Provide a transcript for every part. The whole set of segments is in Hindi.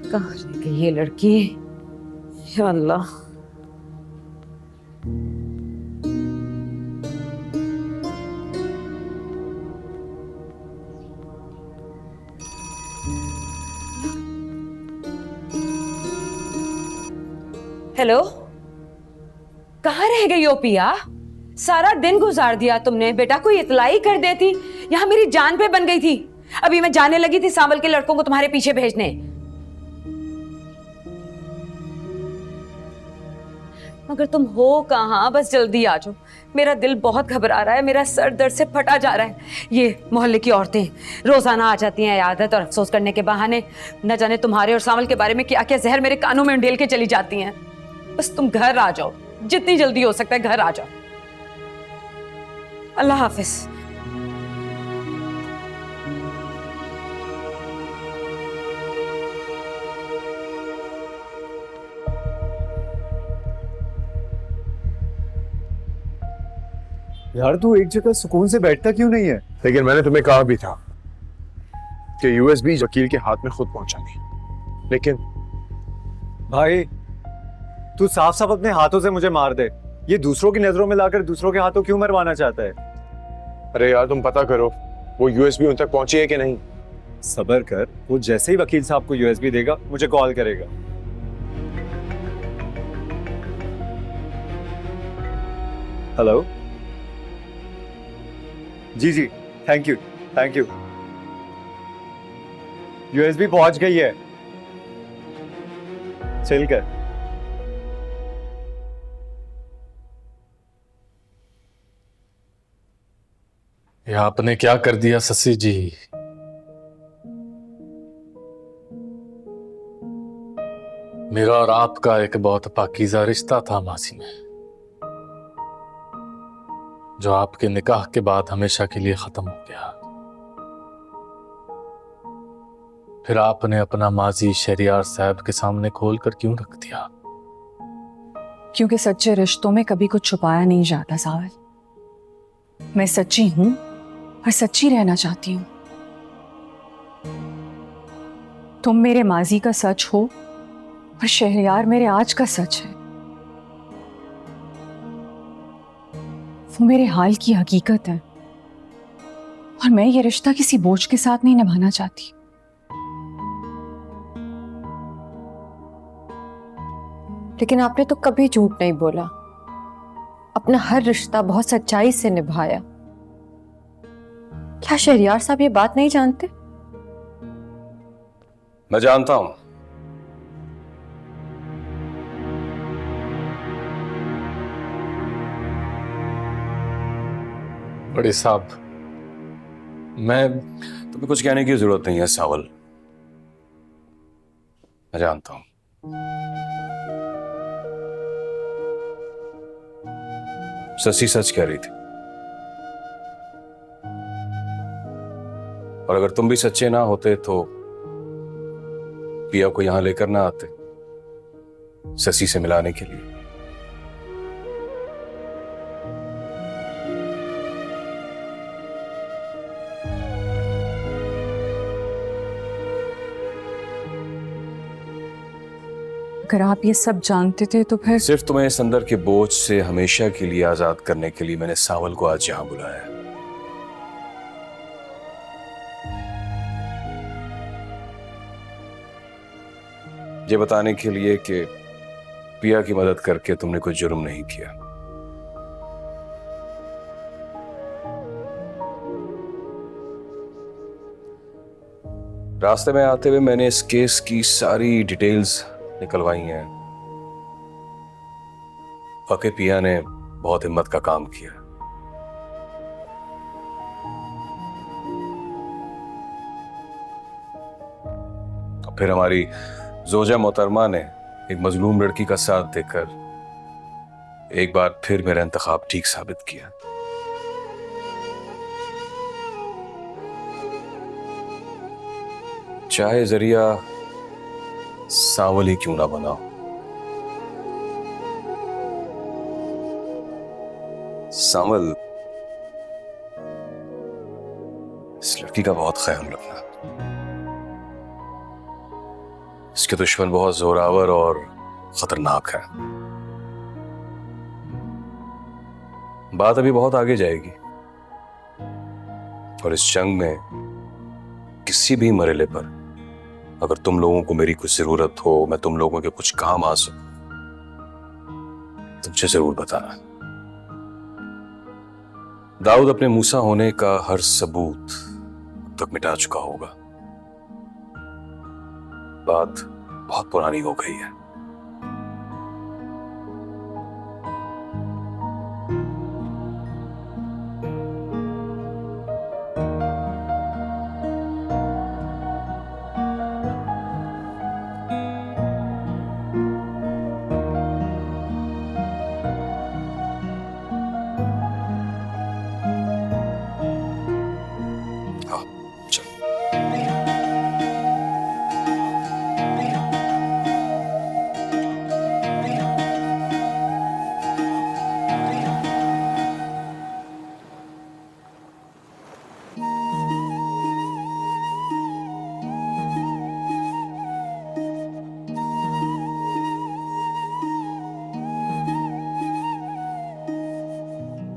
कहाँ रह गई ये लड़की? या अल्लाह। हेलो, कहाँ रह गई हो पिया? सारा दिन गुजार दिया तुमने, बेटा कोई इतलाई कर देती। यहाँ मेरी जान पे बन गई थी। अभी मैं जाने लगी थी सांवल के लड़कों को तुम्हारे पीछे भेजने। मगर तुम हो कहाँ? बस जल्दी आ जाओ, मेरा दिल बहुत घबरा रहा है, मेरा सर दर्द से फटा जा रहा है। ये मोहल्ले की औरतें रोजाना आ जाती हैं आदत और अफसोस करने के बहाने। न जाने तुम्हारे और सांवल के बारे में क्या क्या जहर मेरे कानों में उंडेल के चली जाती हैं। बस तुम घर आ जाओ, जितनी जल्दी हो सकता है घर आ जाओ। अल्लाह हाफिज। यार तू एक जगह सुकून से बैठता क्यों नहीं है? लेकिन मैंने तुम्हें कहा भी था कि यूएसबी वकील के हाथ में खुद पहुंचा दी, लेकिन भाई तू साफ साफ अपने हाथों से मुझे मार दे। ये दूसरों की नजरों में लाकर दूसरों के हाथों क्यों मरवाना चाहता है? अरे यार तुम पता करो वो यूएसबी उन तक पहुंची है कि नहीं। सबर कर, वो जैसे ही वकील साहब को यूएसबी देगा मुझे कॉल करेगा। Hello ji, thank you. USB पहुंच गई है, चल कर। ये आपने क्या कर दिया ससी जी? मेरा और आपका एक बहुत पाकीज़ा रिश्ता था मासी में, जो आपके निकाह के बाद हमेशा के लिए खत्म हो गया। फिर आपने अपना माजी शहरियार साहब के सामने खोल कर क्यों रख दिया? क्योंकि सच्चे रिश्तों में कभी कुछ छुपाया नहीं जाता सावल। मैं सच्ची हूं और सच्ची रहना चाहती हूं। तुम मेरे माजी का सच हो और शहरियार मेरे आज का सच है। वो मेरे हाल की हकीकत है और मैं ये रिश्ता किसी बोझ के साथ नहीं निभाना चाहती। लेकिन आपने तो कभी झूठ नहीं बोला, अपना हर रिश्ता बहुत सच्चाई से निभाया। क्या शहरियार साहब ये बात नहीं जानते? मैं जानता हूं। बड़े साहब, मैं तुम्हें कुछ कहने की जरूरत नहीं है सावल, मैं जानता हूं। ससी सच कह रही थी, और अगर तुम भी सच्चे ना होते तो पिया को यहां लेकर ना आते ससी से मिलाने के लिए। अगर आप ये सब जानते थे तो फिर सिर्फ तुम्हें इस अंदर के बोझ से हमेशा के लिए आजाद करने के लिए मैंने सावल को आज यहां बुलाया है। ये बताने के लिए कि पिया की मदद करके तुमने कोई जुर्म नहीं किया। रास्ते में आते हुए मैंने इस केस की सारी डिटेल्स निकलवाई हैं। वाकई पिया ने बहुत हिम्मत का काम किया। फिर हमारी जोजा मोहतरमा ने एक मजलूम लड़की का साथ देकर एक बार फिर मेरा इंतखाब ठीक साबित किया। चाहे जरिया सावल ही क्यों ना बनाओ, सावल इस लड़की का बहुत ख्याल रखना। इस इसके दुश्मन बहुत जोरावर और खतरनाक है। बात अभी बहुत आगे जाएगी और इस जंग में किसी भी मरहले पर अगर तुम लोगों को मेरी कुछ जरूरत हो, मैं तुम लोगों के कुछ काम आ सकूं, तो मुझे जरूर बताना। दाऊद अपने मूसा होने का हर सबूत अब तक मिटा चुका होगा। बात बहुत पुरानी हो गई है। हाँ, चलो।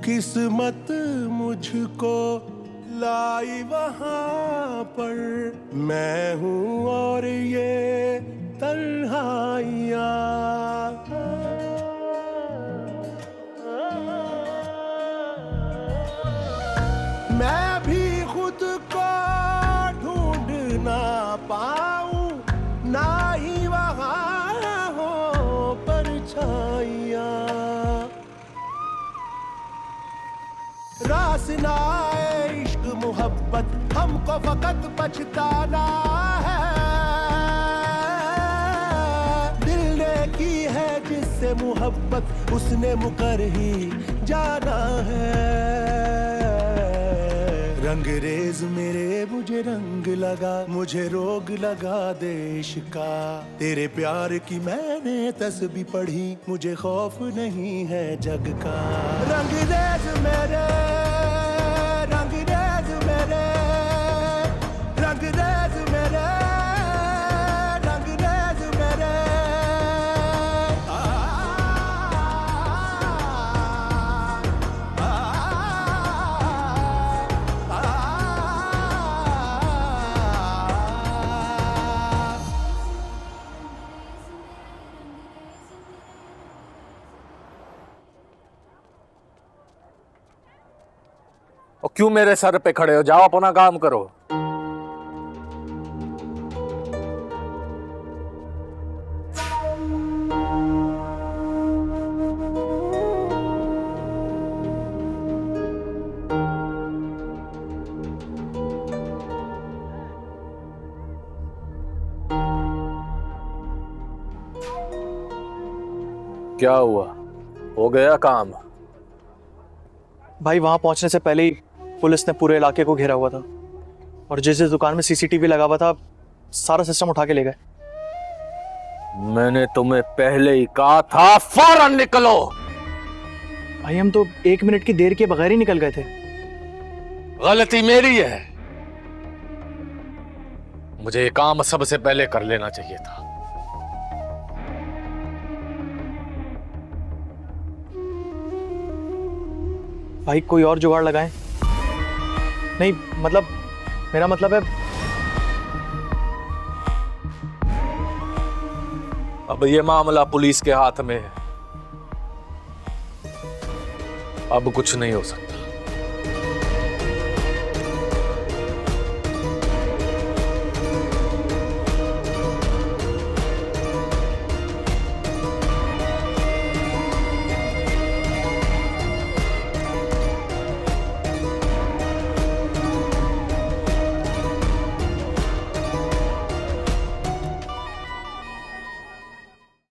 किस्मत मुझको लाई वहां पर, मैं हूँ और ये तन्हाइयाँ। मैं भी खुद को ढूंढ ना पाऊं, ना ही वहां हो परछाइयाँ। रासना इश्क मोहब्बत हमको फकत पछताना है। दिल ने की है जिससे मोहब्बत, उसने मुकर ही जाना है। रंगरेज मेरे मुझे रंग लगा, मुझे रोग लगा देश का। तेरे प्यार की मैंने तस्बीह पढ़ी, मुझे खौफ नहीं है जग का। रंगरेज मेरे, रंगरेज मेरे, रंगरेज मेरे, रंगरेज मेरे। और क्यों मेरे सर पे खड़े हो? जाओ अपना काम करो। क्या हुआ? हो गया काम? भाई वहां पहुंचने से पहले ही पुलिस ने पूरे इलाके को घेरा हुआ था और जिस जिस दुकान में सीसीटीवी लगा हुआ था सारा सिस्टम उठा के ले गए। मैंने तुम्हें पहले ही कहा था फौरन निकलो। भाई हम तो 1 मिनट की देर के बगैर ही निकल गए थे। गलती मेरी है, मुझे ये काम सबसे पहले कर लेना चाहिए था। भाई कोई और जुगाड़ लगाएं। नहीं मतलब मेरा मतलब है अब ये मामला पुलिस के हाथ में है, अब कुछ नहीं हो सकता।